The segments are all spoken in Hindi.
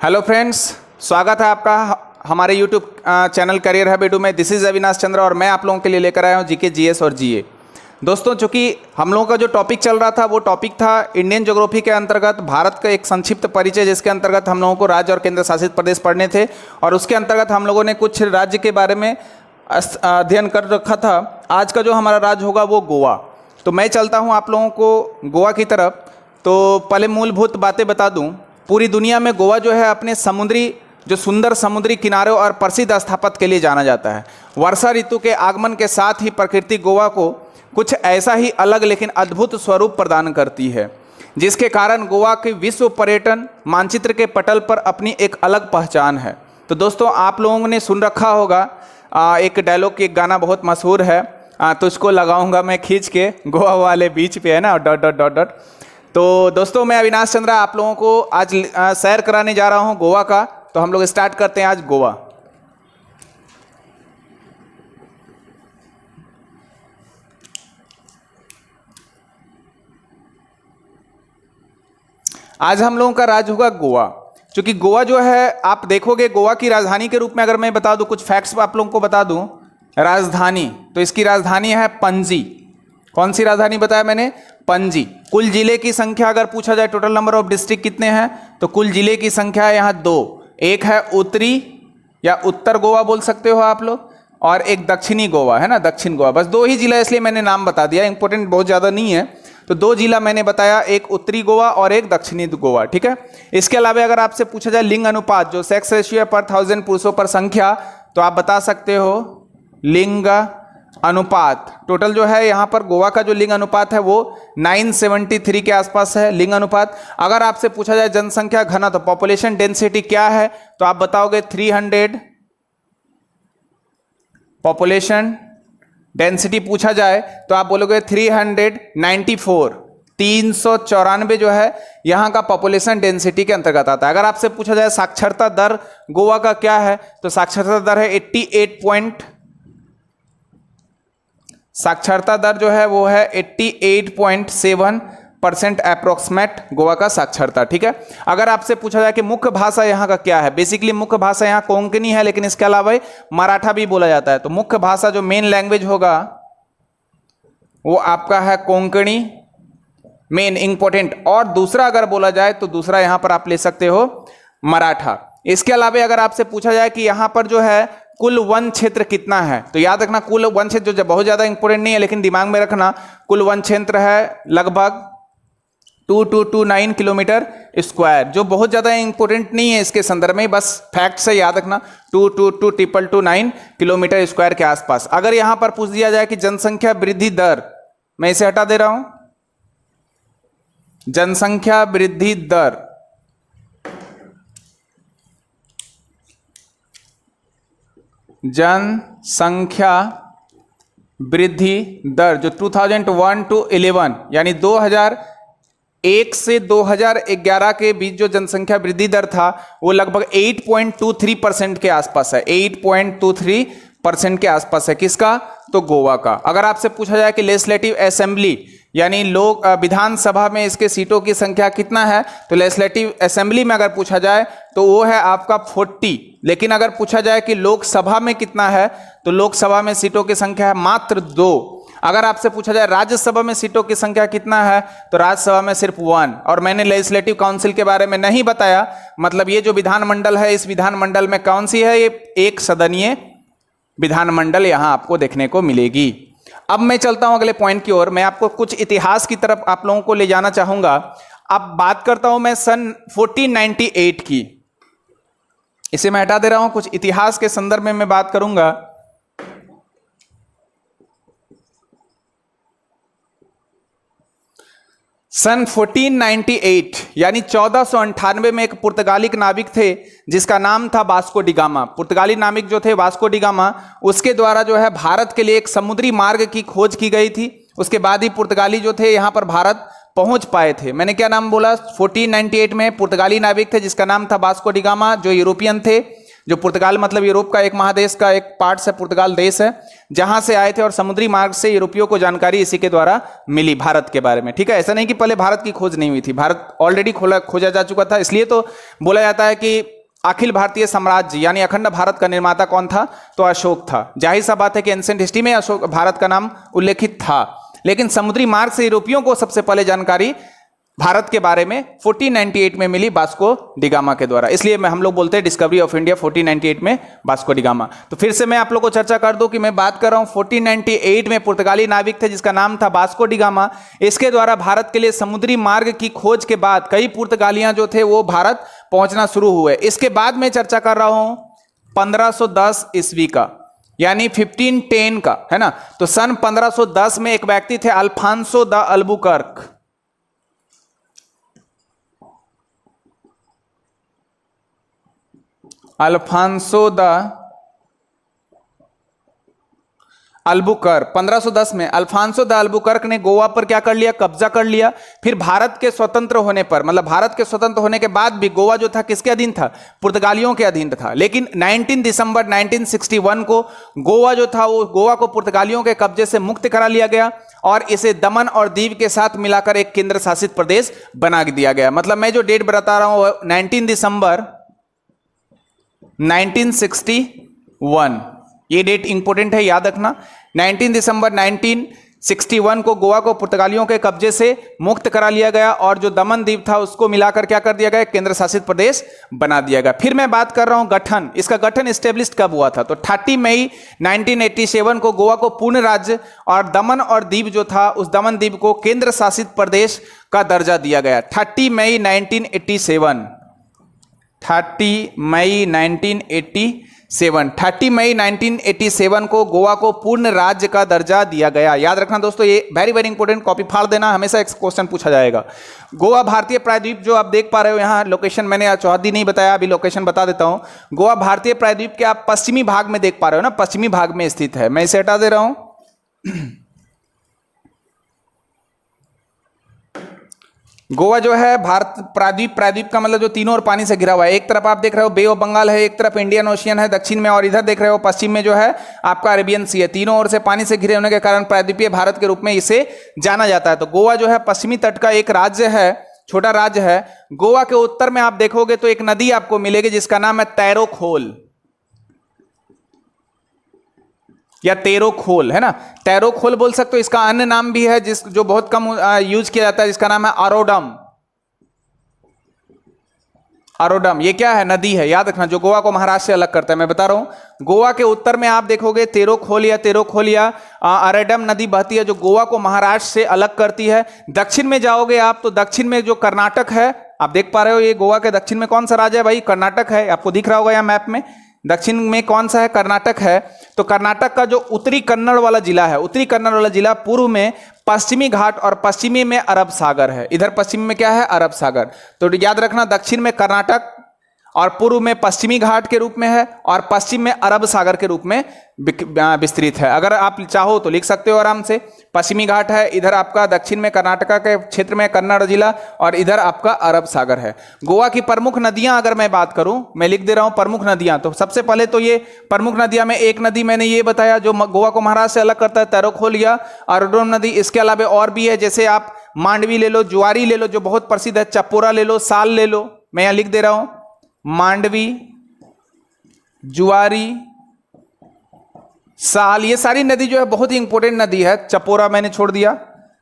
हेलो फ्रेंड्स, स्वागत है आपका हमारे YouTube channel career hub edu में। दिस इज़ अविनाश चंद्र और मैं आप लोगों के लिए लेकर आया हूँ जीके, जीएस और जीए। दोस्तों, चूँकि हम लोगों का जो टॉपिक चल रहा था वो टॉपिक था इंडियन ज्योग्राफी के अंतर्गत भारत का एक संक्षिप्त परिचय, जिसके अंतर्गत हम लोगों को राज्य और केंद्र शासित प्रदेश पढ़ने थे और उसके अंतर्गत हम लोगों ने कुछ राज्य के बारे में अध्ययन कर रखा था। आज का जो हमारा राज्य होगा वो गोवा। तो मैं चलता हूँ आप लोगों को गोवा की तरफ। तो पहले मूलभूत बातें बता दूँ। पूरी दुनिया में गोवा जो है अपने सुंदर समुद्री किनारों और प्रसिद्ध स्थापत्य के लिए जाना जाता है। वर्षा ऋतु के आगमन के साथ ही प्रकृति गोवा को कुछ ऐसा ही अलग लेकिन अद्भुत स्वरूप प्रदान करती है, जिसके कारण गोवा के विश्व पर्यटन मानचित्र के पटल पर अपनी एक अलग पहचान है। तो दोस्तों, आप लोगों ने सुन रखा होगा एक डायलॉग, एक गाना बहुत मशहूर है, तो इसको लगाऊंगा मैं खींच के, गोवा वाले बीच पे, है ना, डॉट डॉट डॉट डॉट। तो दोस्तों, मैं अविनाश चंद्रा आप लोगों को आज सैर कराने जा रहा हूं गोवा का। तो हम लोग स्टार्ट करते हैं आज गोवा। आज हम लोगों का राज्य होगा गोवा। क्योंकि गोवा जो है, आप देखोगे गोवा की राजधानी के रूप में अगर मैं बता दूं, कुछ फैक्ट्स आप लोगों को बता दूं। राजधानी, तो इसकी राजधानी है पणजी। कौन सी राजधानी बताया मैंने? पणजी। कुल जिले की संख्या अगर पूछा जाए, टोटल नंबर ऑफ डिस्ट्रिक्ट कितने हैं, तो कुल जिले की संख्या है यहाँ 2। एक है उत्तरी या उत्तर गोवा बोल सकते हो आप लोग, और एक दक्षिणी गोवा, है ना, दक्षिण गोवा। बस 2 ही जिला, इसलिए मैंने नाम बता दिया, इंपॉर्टेंट बहुत ज़्यादा नहीं है। तो 2 जिला मैंने बताया, एक उत्तरी गोवा और एक दक्षिणी गोवा, ठीक है। इसके अलावा अगर आपसे पूछा जाए लिंग अनुपात, जो सेक्स रेशियो है पर 1000 पुरुषों पर संख्या, तो आप बता सकते हो लिंग अनुपात। टोटल जो है यहाँ पर गोवा का जो लिंग अनुपात है वो 973 के आसपास है लिंग अनुपात। अगर आपसे पूछा जाए जनसंख्या घनत्व, तो पॉपुलेशन डेंसिटी क्या है, तो आप बताओगे 300। पॉपुलेशन डेंसिटी पूछा जाए तो आप बोलोगे 394। 394 जो है यहाँ का पॉपुलेशन डेंसिटी के अंतर्गत आता है। अगर आपसे पूछा जाए साक्षरता दर गोवा का क्या है, तो साक्षरता दर है 88 साक्षरता दर जो है वो है 88.7% अप्रोक्सीमेट गोवा का साक्षरता, ठीक है। अगर आपसे पूछा जाए कि मुख्य भाषा यहाँ का क्या है, बेसिकली मुख्य भाषा यहाँ कोंकणी है, लेकिन इसके अलावा मराठा भी बोला जाता है। तो मुख्य भाषा जो मेन लैंग्वेज होगा वो आपका है कोंकणी, मेन इंपॉर्टेंट। और दूसरा अगर बोला जाए तो दूसरा यहाँ पर आप ले सकते हो मराठा। इसके अलावा अगर आपसे पूछा जाए कि यहाँ पर जो है कुल वन क्षेत्र कितना है, तो याद रखना कुल वन क्षेत्र जो बहुत ज्यादा इंपॉर्टेंट नहीं है, लेकिन दिमाग में रखना, कुल वन क्षेत्र है लगभग 2229 किलोमीटर स्क्वायर, जो बहुत ज्यादा इंपॉर्टेंट नहीं है इसके संदर्भ में, बस फैक्ट से याद रखना 2229 किलोमीटर स्क्वायर के आसपास। अगर यहां पर पूछ दिया जाए कि जनसंख्या वृद्धि दर, मैं इसे हटा दे रहा हूं, जनसंख्या वृद्धि दर, जनसंख्या वृद्धि दर जो 2001 to 11 यानी 2001 से 2011 के बीच जो जनसंख्या वृद्धि दर था वो लगभग 8.23% के आसपास है। 8.23% के आसपास है। किसका? तो गोवा का। अगर आपसे पूछा जाए कि लेजिस्लेटिव असेंबली यानी लोग विधानसभा में इसके सीटों की संख्या कितना है, तो लेजिस्लेटिव असेंबली में अगर पूछा जाए तो वो है आपका 40। लेकिन अगर पूछा जाए कि लोकसभा में कितना है, तो लोकसभा में सीटों की संख्या है मात्र 2। अगर आपसे पूछा जाए राज्यसभा में सीटों की संख्या कितना है, तो राज्यसभा में सिर्फ 1। और मैंने लेजिस्लेटिव काउंसिल के बारे में नहीं बताया, मतलब ये जो विधानमंडल है, इस विधानमंडल में कौन सी है, ये एक सदनीय विधानमंडल यहां आपको देखने को मिलेगी। अब मैं चलता हूं अगले पॉइंट की ओर। मैं आपको कुछ इतिहास की तरफ आप लोगों को ले जाना चाहूंगा। अब बात करता हूं मैं सन 1498 की, इसे मैं हटा दे रहा हूं, कुछ इतिहास के संदर्भ में मैं बात करूंगा। सन 1498 यानी 1498 में एक पुर्तगाली नाविक थे जिसका नाम था वास्को डी गामा। पुर्तगाली नाविक जो थे वास्को डी गामा, उसके द्वारा जो है भारत के लिए एक समुद्री मार्ग की खोज की गई थी। उसके बाद ही पुर्तगाली जो थे यहां पर भारत पहुंच पाए थे। मैंने क्या नाम बोला? 1498 में पुर्तगाली नाविक थे जिसका नाम था वास्को डी गामा, जो यूरोपियन थे। जो पुर्तगाल मतलब यूरोप का एक महादेश का एक पार्ट है, पुर्तगाल देश है, जहां से आए थे और समुद्री मार्ग से यूरोपियों को जानकारी इसी के द्वारा मिली भारत के बारे में। ठीक है, ऐसा नहीं कि पहले भारत की खोज नहीं हुई थी, भारत ऑलरेडी खोजा जा चुका था। इसलिए तो बोला जाता है कि अखिल भारतीय साम्राज्य यानी अखंड भारत का निर्माता कौन था, तो अशोक था। जाहिर सा बात है कि एंशिएंट हिस्ट्री में अशोक भारत का नाम उल्लेखित था, लेकिन समुद्री मार्ग से यूरोपियों को सबसे पहले जानकारी भारत के बारे में 1498 में मिली वास्को डी गामा के द्वारा। इसलिए हम लोग बोलते हैं डिस्कवरी ऑफ इंडिया 1498 में वास्को डी गामा। तो फिर से मैं आप लोग को चर्चा कर दूं कि मैं बात कर रहा हूं 1498 में पुर्तगाली नाविक थे जिसका नाम था वास्को डी गामा। इसके द्वारा भारत के लिए समुद्री मार्ग की खोज के बाद कई पुर्तगालियां जो थे वो भारत पहुंचना शुरू हुए। इसके बाद मैं चर्चा कर रहा हूं 1510 ईस्वी का, यानी 1510 का, है ना। तो सन 1510 में एक व्यक्ति थे Alfonso de Albuquerque. Alfonso de Albuquerque 1510 में अल्फांसो द अल्बुकर्क ने गोवा पर क्या कर लिया, कब्जा कर लिया। फिर भारत के स्वतंत्र होने पर, मतलब भारत के स्वतंत्र होने के बाद भी गोवा जो था किसके अधीन था, पुर्तगालियों के अधीन था। लेकिन 19 दिसंबर 1961 को गोवा जो था वो गोवा को पुर्तगालियों के कब्जे से मुक्त करा लिया गया और इसे दमन और दीव के साथ मिलाकर एक केंद्र शासित प्रदेश बना दिया गया। मतलब मैं जो डेट बता रहा हूं 19 दिसंबर 1961, ये डेट इंपॉर्टेंट है, याद रखना। 19 दिसंबर 1961 को गोवा को पुर्तगालियों के कब्जे से मुक्त करा लिया गया और जो दमन द्वीप था उसको मिलाकर क्या कर दिया गया, केंद्र शासित प्रदेश बना दिया गया। फिर मैं बात कर रहा हूं गठन, इसका गठन एस्टेब्लिश कब हुआ था, तो 30 मई 1987 को गोवा को पूर्ण राज्य और दमन और दीव जो था उस दमन द्वीप को केंद्र शासित प्रदेश का दर्जा दिया गया। 30 मई 1987 30 मई 1987 को गोवा को पूर्ण राज्य का दर्जा दिया गया। याद रखना दोस्तों, ये वेरी वेरी इंपॉर्टेंट, कॉपी फाड़ देना, हमेशा एक क्वेश्चन पूछा जाएगा। गोवा भारतीय प्रायद्वीप जो आप देख पा रहे हो यहाँ लोकेशन, मैंने चौहदी नहीं बताया, अभी लोकेशन बता देता हूँ। गोवा भारतीय प्रायद्वीप के आप पश्चिमी भाग में देख पा रहे हो ना, पश्चिमी भाग में स्थित है। मैं इसे हटा दे रहा हूं। गोवा जो है भारत प्रायद्वीप का मतलब जो तीनों ओर पानी से घिरा हुआ है। एक तरफ आप देख रहे हो बे ऑफ बंगाल है, एक तरफ इंडियन ओशियन है दक्षिण में, और इधर देख रहे हो पश्चिम में जो है आपका अरेबियन सी है। तीनों ओर से पानी से घिरे होने के कारण प्रायद्वीपीय भारत के रूप में इसे जाना जाता है। तो गोवा जो है पश्चिमी तट का एक राज्य है, छोटा राज्य है। गोवा के उत्तर में आप देखोगे तो एक नदी आपको मिलेगी जिसका नाम है तैरोखोल या तेरोखोल, है ना। तेरोखोल बोल सकते हो। इसका अन्य नाम भी है जो बहुत कम यूज किया जाता है, जिसका नाम है अरोडम। अरोडम ये क्या है, नदी है, याद रखना, जो गोवा को महाराष्ट्र से अलग करता है। मैं बता रहा हूं, गोवा के उत्तर में आप देखोगे तेरोखोल या अरेडम नदी बहती है जो गोवा को महाराष्ट्र से अलग करती है। दक्षिण में जाओगे आप तो दक्षिण में जो कर्नाटक है, आप देख पा रहे हो, ये गोवा के दक्षिण में कौन सा राज्य है भाई, कर्नाटक है। आपको दिख रहा होगा यहाँ मैप में, दक्षिण में कौन सा है, कर्नाटक है। तो कर्नाटक का जो उत्तरी कन्नड़ वाला जिला है, उत्तरी कन्नड़ वाला जिला पूर्व में पश्चिमी घाट और पश्चिमी में अरब सागर है। इधर पश्चिमी में क्या है, अरब सागर। तो याद रखना, दक्षिण में कर्नाटक और पूर्व में पश्चिमी घाट के रूप में है और पश्चिम में अरब सागर के रूप में विस्तृत है। अगर आप चाहो तो लिख सकते हो आराम से, पश्चिमी घाट है, इधर आपका दक्षिण में कर्नाटका के क्षेत्र में कन्नड़ जिला और इधर आपका अरब सागर है। गोवा की प्रमुख नदियां अगर मैं बात करूं, मैं लिख दे रहा हूं प्रमुख नदियां। तो सबसे पहले तो ये प्रमुख नदियां में एक नदी मैंने ये बताया जो गोवा को महाराष्ट्र से अलग करता है, तेरोखोल या अरोडम नदी। इसके अलावा और भी है, जैसे आप मांडवी ले लो, जुआरी ले लो जो बहुत प्रसिद्ध है, चपोरा ले लो, साल ले लो। मैं यहां लिख दे रहा हूं मांडवी, जुआरी, साल, ये सारी नदी जो है बहुत ही इंपॉर्टेंट नदी है। चपोरा मैंने छोड़ दिया,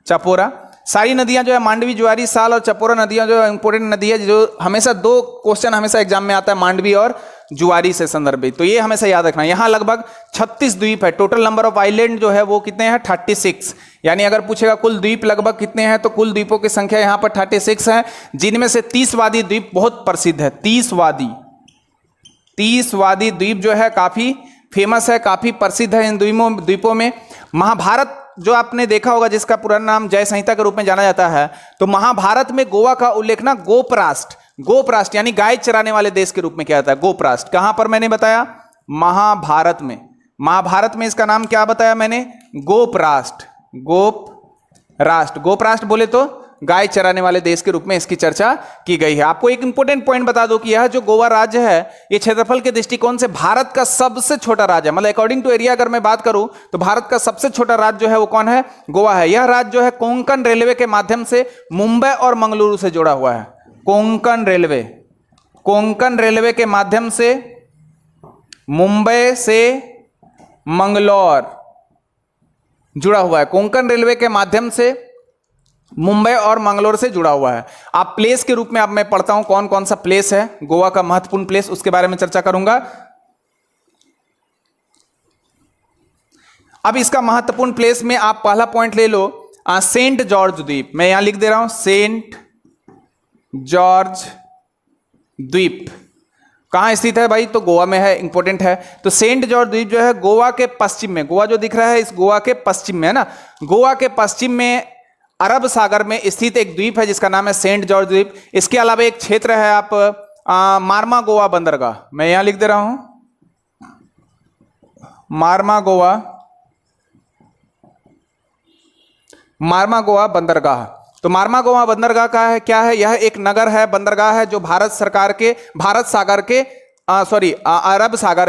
चपोरा। सारी नदियां जो है मांडवी, जुआरी, साल और चपोरा नदियां जो है इंपॉर्टेंट नदी है, जो हमेशा दो क्वेश्चन हमेशा एग्जाम में आता है मांडवी और जुआरी से संदर्भित, तो ये हमेशा याद रखना। यहां लगभग 36 द्वीप है। टोटल नंबर ऑफ आइलैंड जो है वो कितने हैं, 36। यानी अगर पूछेगा कुल द्वीप लगभग कितने हैं, तो कुल द्वीपों की संख्या यहां पर 36 है, जिनमें से 30 वादी द्वीप बहुत प्रसिद्ध है। 30 वादी द्वीप जो है काफी फेमस है, काफी प्रसिद्ध है। इन द्वीपों में महाभारत जो आपने देखा होगा, जिसका पूरा नाम जय संहिता के रूप में जाना जाता है, तो महाभारत में गोवा का उल्लेख ना गोपराष्ट्र यानी गाय चराने वाले देश के रूप में किया जाता है। गोपराष्ट्र कहां पर मैंने बताया, महाभारत में। महाभारत में इसका नाम क्या बताया मैंने, गोपराष्ट्र। गोपराष्ट्र बोले तो गाय चराने वाले देश के रूप में इसकी चर्चा की गई है। आपको एक इंपॉर्टेंट पॉइंट बता दो कि यह जो गोवा राज्य है ये क्षेत्रफल के दृष्टिकोण से भारत का सबसे छोटा राज्य है। मतलब अकॉर्डिंग टू एरिया अगर मैं बात करूं तो भारत का सबसे छोटा राज्य जो है वो कौन है? गोवा है। यह राज्य जो है कोंकण रेलवे के माध्यम से मुंबई और मंगलुरु से जुड़ा हुआ है। कोंकण रेलवे के माध्यम से मुंबई से मंगलौर जुड़ा हुआ है। कोंकण रेलवे के माध्यम से मुंबई और मंगलौर से जुड़ा हुआ है। आप प्लेस के रूप में अब मैं पढ़ता हूं कौन कौन सा प्लेस है गोवा का महत्वपूर्ण प्लेस, उसके बारे में चर्चा करूंगा। अब इसका महत्वपूर्ण प्लेस में आप पहला पॉइंट ले लो, सेंट जॉर्ज द्वीप। मैं यहां लिख दे रहा हूं सेंट जॉर्ज द्वीप। कहां स्थित है भाई? तो गोवा में है, इंपॉर्टेंट है। तो सेंट जॉर्ज द्वीप जो है गोवा के पश्चिम में, गोवा जो दिख रहा है इस गोवा के पश्चिम में है ना, गोवा के पश्चिम में अरब सागर में स्थित एक द्वीप है जिसका नाम है सेंट जॉर्ज द्वीप। इसके अलावा एक क्षेत्र है आप मार्मा गोवा बंदरगाह। मैं यहां लिख दे रहा हूं मार्मा गोवा बंदरगाह। तो मार्मा गोवा बंदरगाह का है क्या है? यह एक नगर है, बंदरगाह है जो भारत सागर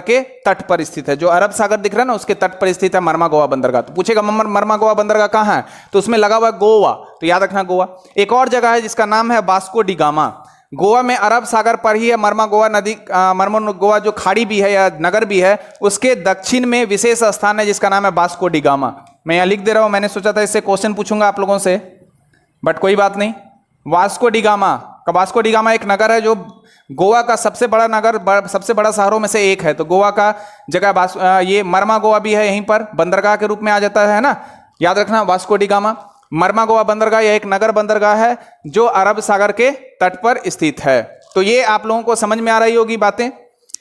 के तट पर स्थित है। जो अरब सागर दिख रहा है ना उसके तट पर स्थित है मार्मा गोवा बंदरगाह। तो पूछेगा मार्मा गोवा बंदरगाह कहां है? तो उसमें लगा हुआ है गोवा, तो याद रखना गोवा। एक और जगह है जिसका नाम है वास्को डी गामा। गोवा में अरब सागर पर ही है मार्मा गोवा नदी, मार्मा गोवा जो खाड़ी भी है या नगर भी है उसके दक्षिण में विशेष स्थान है जिसका नाम है वास्को डी गामा। मैं यहां लिख दे रहा हूं, मैंने सोचा था इससे क्वेश्चन पूछूंगा आप लोगों से, बट कोई बात नहीं। वास्को डी गामा एक नगर है जो गोवा का सबसे बड़ा नगर, सबसे बड़ा शहरों में से एक है। तो गोवा का जगह ये मार्मा गोवा भी है, यहीं पर बंदरगाह के रूप में आ जाता है ना, याद रखना वास्को डी गामा। मार्मा गोवा बंदरगाह यह एक नगर बंदरगाह है जो अरब सागर के तट पर स्थित है। तो ये आप लोगों को समझ में आ रही होगी बातें।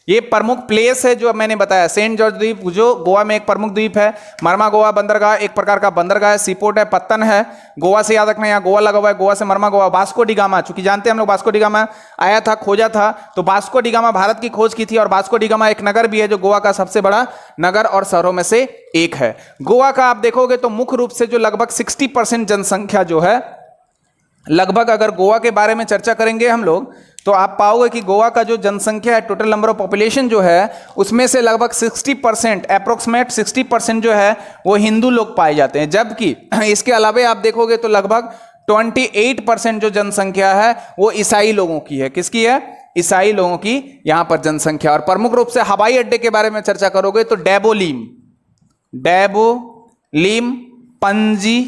ये प्रमुख प्लेस है जो मैंने बताया, सेंट जॉर्ज द्वीप जो गोवा में एक प्रमुख द्वीप है। मार्मा गोवा बंदरगाह एक प्रकार का बंदरगाह है, सीपोर्ट है, पत्तन है। गोवा से याद रखना यहाँ गोवा लगा हुआ है, गोवा से मार्मा गोवा। वास्को डी गामा, चूंकि जानते हैं हम लोग वास्को डी गामा आया था, खोजा था, तो वास्को डी गामा भारत की खोज की थी। और वास्को डी गामा एक नगर भी है जो गोवा का सबसे बड़ा नगर और शहरों में से एक है। गोवा का आप देखोगे तो मुख्य रूप से जो लगभग 60% जनसंख्या जो है, लगभग अगर गोवा के बारे में चर्चा करेंगे हम लोग तो आप पाओगे कि गोवा का जो जनसंख्या है, टोटल नंबर ऑफ पॉपुलेशन जो है, उसमें से लगभग 60%, अप्रोक्सीमेट 60% जो है वो हिंदू लोग पाए जाते हैं। जबकि इसके अलावा आप देखोगे तो लगभग 28% जो जनसंख्या है वो ईसाई लोगों की है। किसकी है? ईसाई लोगों की यहां पर जनसंख्या। और प्रमुख रूप से हवाई अड्डे के बारे में चर्चा करोगे तो डैबोलीम, पणजी,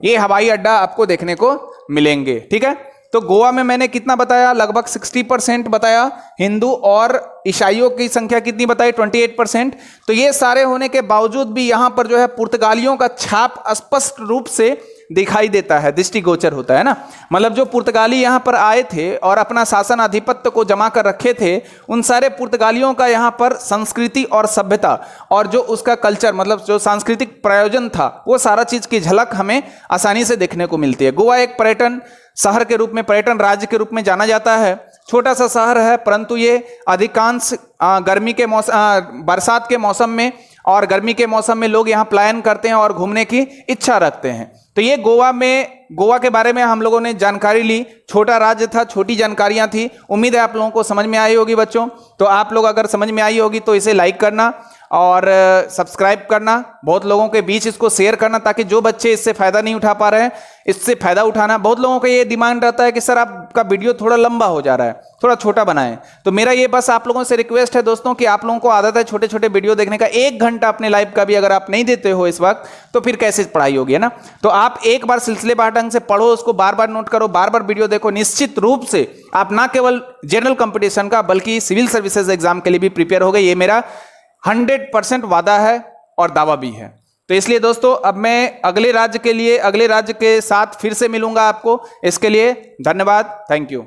ये हवाई अड्डा आपको देखने को मिलेंगे। ठीक है, तो गोवा में मैंने कितना बताया? लगभग 60% बताया हिंदू, और ईसाइयों की संख्या कितनी बताई? 28%। तो ये सारे होने के बावजूद भी यहां पर जो है पुर्तगालियों का छाप स्पष्ट रूप से दिखाई देता है, दृष्टिगोचर होता है ना। मतलब जो पुर्तगाली यहां पर आए थे और अपना शासन आधिपत्य को जमा कर रखे थे, उन सारे पुर्तगालियों का यहां पर संस्कृति और सभ्यता और जो उसका कल्चर, मतलब जो सांस्कृतिक प्रयोजन था, वो सारा चीज की झलक हमें आसानी से देखने को मिलती है। गोवा एक पर्यटन शहर के रूप में, पर्यटन राज्य के रूप में जाना जाता है। छोटा सा शहर है, परंतु ये अधिकांश गर्मी के मौसम, बरसात के मौसम में और गर्मी के मौसम में लोग यहाँ पलायन करते हैं और घूमने की इच्छा रखते हैं। तो ये गोवा के बारे में हम लोगों ने जानकारी ली। छोटा राज्य था, छोटी जानकारियां थी। उम्मीद है आप लोगों को समझ में आई होगी बच्चों। तो आप लोग अगर समझ में आई होगी तो इसे लाइक करना और सब्सक्राइब करना, बहुत लोगों के बीच इसको शेयर करना, ताकि जो बच्चे इससे फायदा नहीं उठा पा रहे हैं इससे फायदा उठाना। बहुत लोगों का ये डिमांड रहता है कि सर आपका वीडियो थोड़ा लंबा हो जा रहा है, थोड़ा छोटा बनाएं। तो मेरा ये बस आप लोगों से रिक्वेस्ट है दोस्तों कि आप लोगों को आदत है छोटे छोटे वीडियो देखने का, 1 घंटा अपने लाइफ का भी अगर आप नहीं देते हो इस वक्त तो फिर कैसे पढ़ाई होगी, है ना। तो आप एक बार सिलसिलेवार ढंग से पढ़ो, उसको बार बार नोट करो, बार बार वीडियो देखो। निश्चित रूप से आप ना केवल जनरल कंपटीशन का बल्कि सिविल सर्विसेज एग्जाम के लिए भी प्रिपेयर हो गए, ये मेरा 100% वादा है और दावा भी है। तो इसलिए दोस्तों अब मैं अगले राज्य के साथ फिर से मिलूंगा आपको। इसके लिए धन्यवाद, थैंक यू।